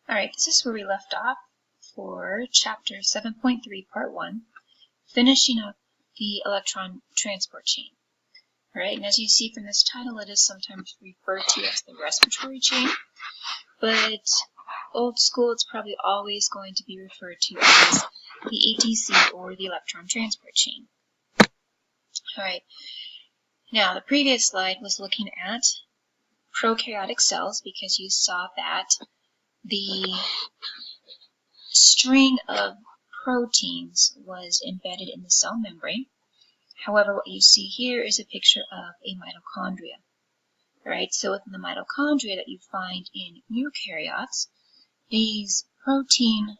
Alright, this is where we left off for Chapter 7.3, Part 1, finishing up the electron transport chain. Alright, and as you see from this title, it is sometimes referred to as the respiratory chain, but old school, it's probably always going to be referred to as the ATC, or the electron transport chain. Alright, now the previous slide was looking at prokaryotic cells, because you saw that the string of proteins was embedded in the cell membrane. However, what you see here is a picture of a mitochondria. Right? So within the mitochondria that you find in eukaryotes, these protein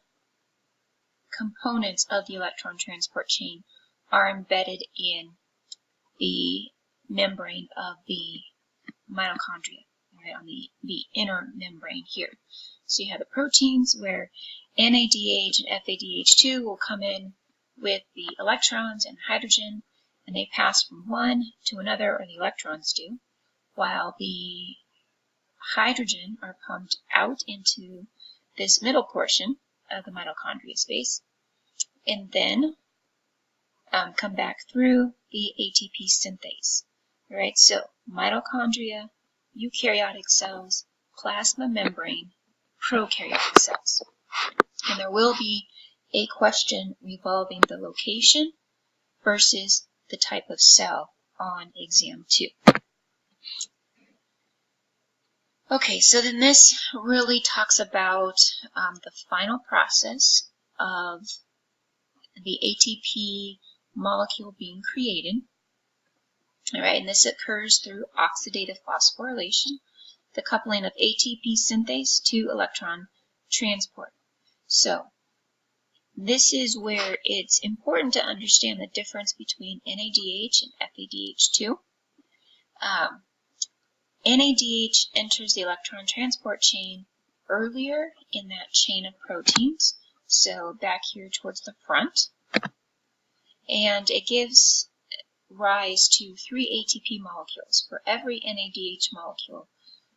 components of the electron transport chain are embedded in the membrane of the mitochondria, right, on the inner membrane here. So you have the proteins where NADH and FADH2 will come in with the electrons and hydrogen, and they pass from one to another, or the electrons do, while the hydrogen are pumped out into this middle portion of the mitochondria space, and then come back through the ATP synthase. All right, so mitochondria, eukaryotic cells, plasma membrane, prokaryotic cells. And there will be a question revolving the location versus the type of cell on exam 2. Okay, so then this really talks about the final process of the ATP molecule being created. All right, and this occurs through oxidative phosphorylation, the coupling of ATP synthase to electron transport. So this is where it's important to understand the difference between NADH and FADH2. NADH enters the electron transport chain earlier in that chain of proteins, so back here towards the front, and it gives rise to 3 ATP molecules. For every NADH molecule,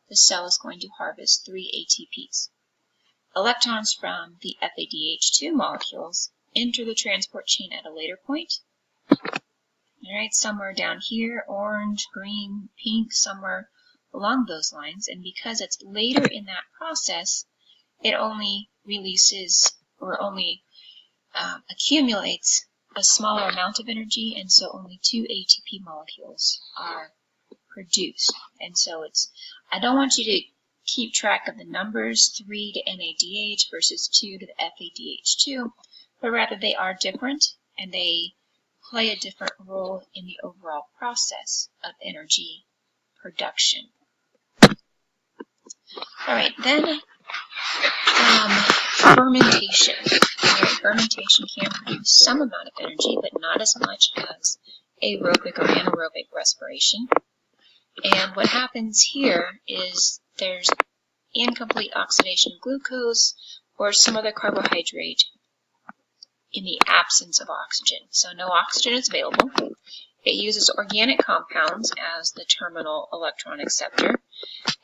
the cell is going to harvest 3 ATPs. Electrons from the FADH2 molecules enter the transport chain at a later point. Alright, somewhere down here, orange, green, pink, somewhere along those lines. And because it's later in that process, it only releases or only accumulates a smaller amount of energy, and so only 2 ATP molecules are produced. And so I don't want you to keep track of the numbers, 3 to NADH versus 2 to the FADH2, but rather they are different, and they play a different role in the overall process of energy production. Alright, then fermentation. Fermentation can produce some amount of energy, but not as much as aerobic or anaerobic respiration. And what happens here is there's incomplete oxidation of glucose or some other carbohydrate in the absence of oxygen. So no oxygen is available. It uses organic compounds as the terminal electron acceptor,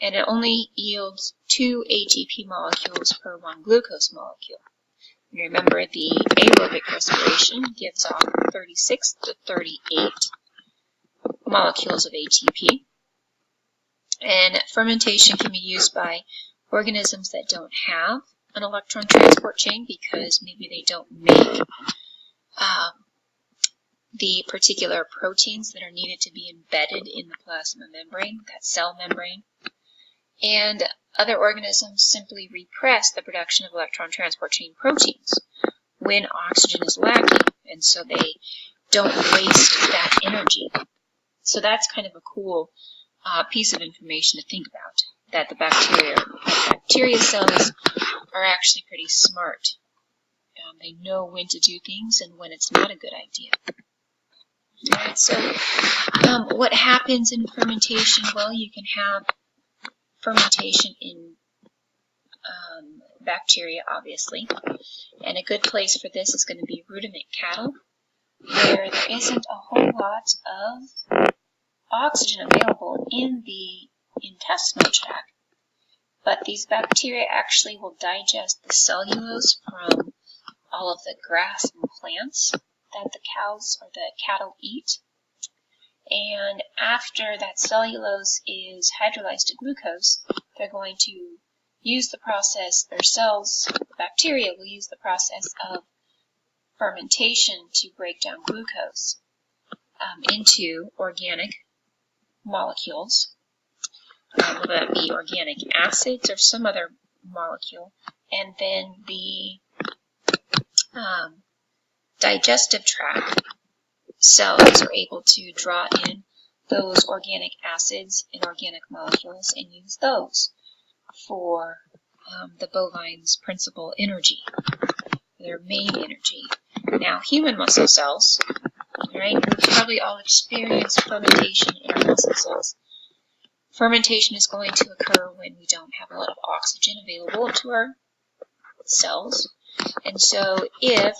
and it only yields 2 ATP molecules per 1 glucose molecule. And remember, the aerobic respiration gives off 36 to 38 molecules of ATP. And fermentation can be used by organisms that don't have an electron transport chain because maybe they don't make the particular proteins that are needed to be embedded in the plasma membrane, that cell membrane. And other organisms simply repress the production of electron transport chain proteins when oxygen is lacking, and so they don't waste that energy. So that's kind of a cool piece of information to think about, that the bacteria cells are actually pretty smart. They know when to do things and when it's not a good idea. Alright, so what happens in fermentation? Well, you can have fermentation in bacteria, obviously. And a good place for this is going to be ruminant cattle, where there isn't a whole lot of oxygen available in the intestinal tract, But these bacteria actually will digest the cellulose from all of the grass and plants that the cows or the cattle eat. And after that cellulose is hydrolyzed to glucose, they're going to use the process, their cells, the bacteria will use the process of fermentation to break down glucose into organic molecules, whether that be organic acids or some other molecule, and then the digestive tract cells are able to draw in those organic acids and organic molecules and use those for the bovine's principal energy, their main energy. Now, human muscle cells, right? We've probably all experienced fermentation in our muscle cells. Fermentation is going to occur when we don't have a lot of oxygen available to our cells. And so if,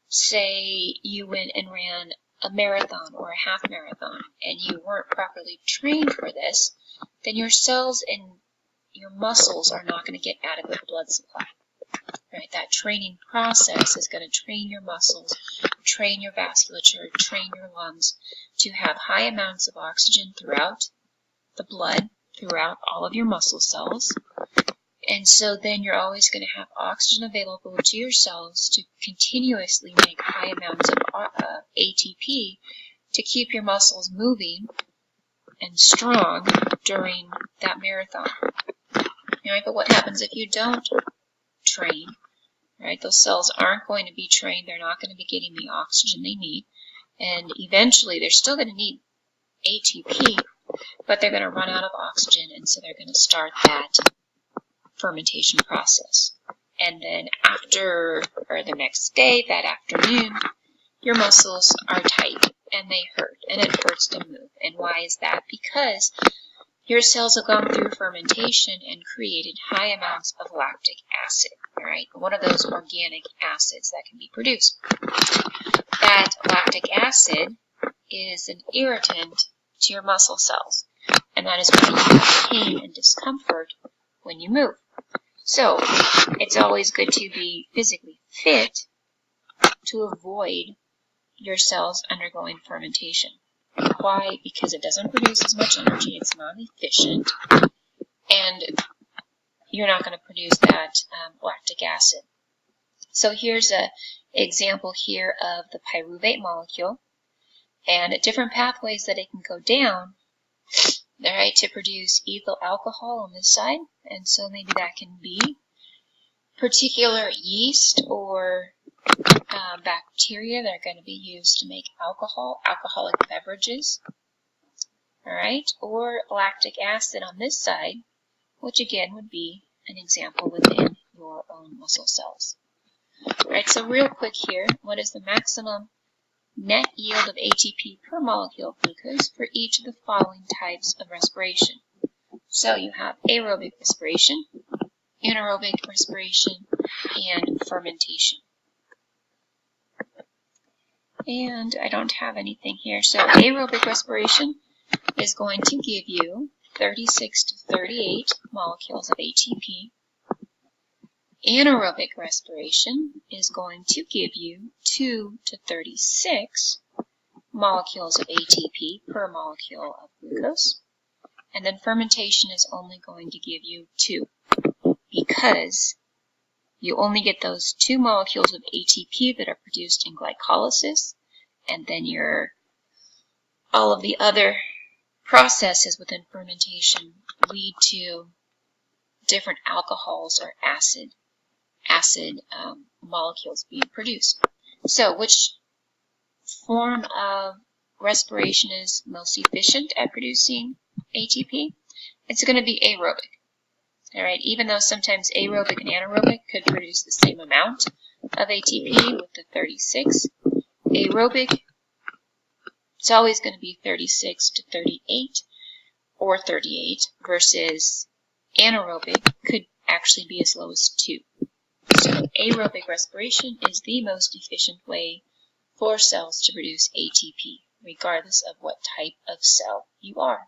say, you went and ran a marathon or a half marathon and you weren't properly trained for this, then your cells and your muscles are not going to get adequate blood supply. Right? That training process is going to train your muscles, train your vasculature, train your lungs to have high amounts of oxygen throughout the blood, throughout all of your muscle cells. And so then you're always going to have oxygen available to your cells to continuously make high amounts of ATP to keep your muscles moving and strong during that marathon. Right? But what happens if you don't train? Right? Those cells aren't going to be trained. They're not going to be getting the oxygen they need. And eventually they're still going to need ATP, but they're going to run out of oxygen, and so they're going to start that fermentation process. And then after, or the next day, that afternoon, your muscles are tight and they hurt, and it hurts to move. And why is that? Because your cells have gone through fermentation and created high amounts of lactic acid, right? One of those organic acids that can be produced. That lactic acid is an irritant to your muscle cells, and that is why you have pain and discomfort when you move. So, it's always good to be physically fit to avoid your cells undergoing fermentation. Why? Because it doesn't produce as much energy, it's not efficient, and you're not going to produce that lactic acid. So here's an example here of the pyruvate molecule, and different pathways that it can go down, right, to produce ethyl alcohol on this side. And so maybe that can be particular yeast or bacteria that are going to be used to make alcoholic beverages, all right, or lactic acid on this side, which again would be an example within your own muscle cells. All right, so real quick here, what is the maximum net yield of ATP per molecule of glucose for each of the following types of respiration? So you have aerobic respiration, anaerobic respiration, and fermentation. And I don't have anything here. So aerobic respiration is going to give you 36 to 38 molecules of ATP. Anaerobic respiration is going to give you 2 to 36 molecules of ATP per molecule of glucose. And then fermentation is only going to give you 2, because you only get those 2 molecules of ATP that are produced in glycolysis, and then all of the other processes within fermentation lead to different alcohols or acid molecules being produced. So which form of respiration is most efficient at producing ATP? It's going to be aerobic. All right, even though sometimes aerobic and anaerobic could produce the same amount of ATP with the 36, aerobic, it's always going to be 36 to 38 or 38, versus anaerobic could actually be as low as 2. So aerobic respiration is the most efficient way for cells to produce ATP, regardless of what type of cell you are.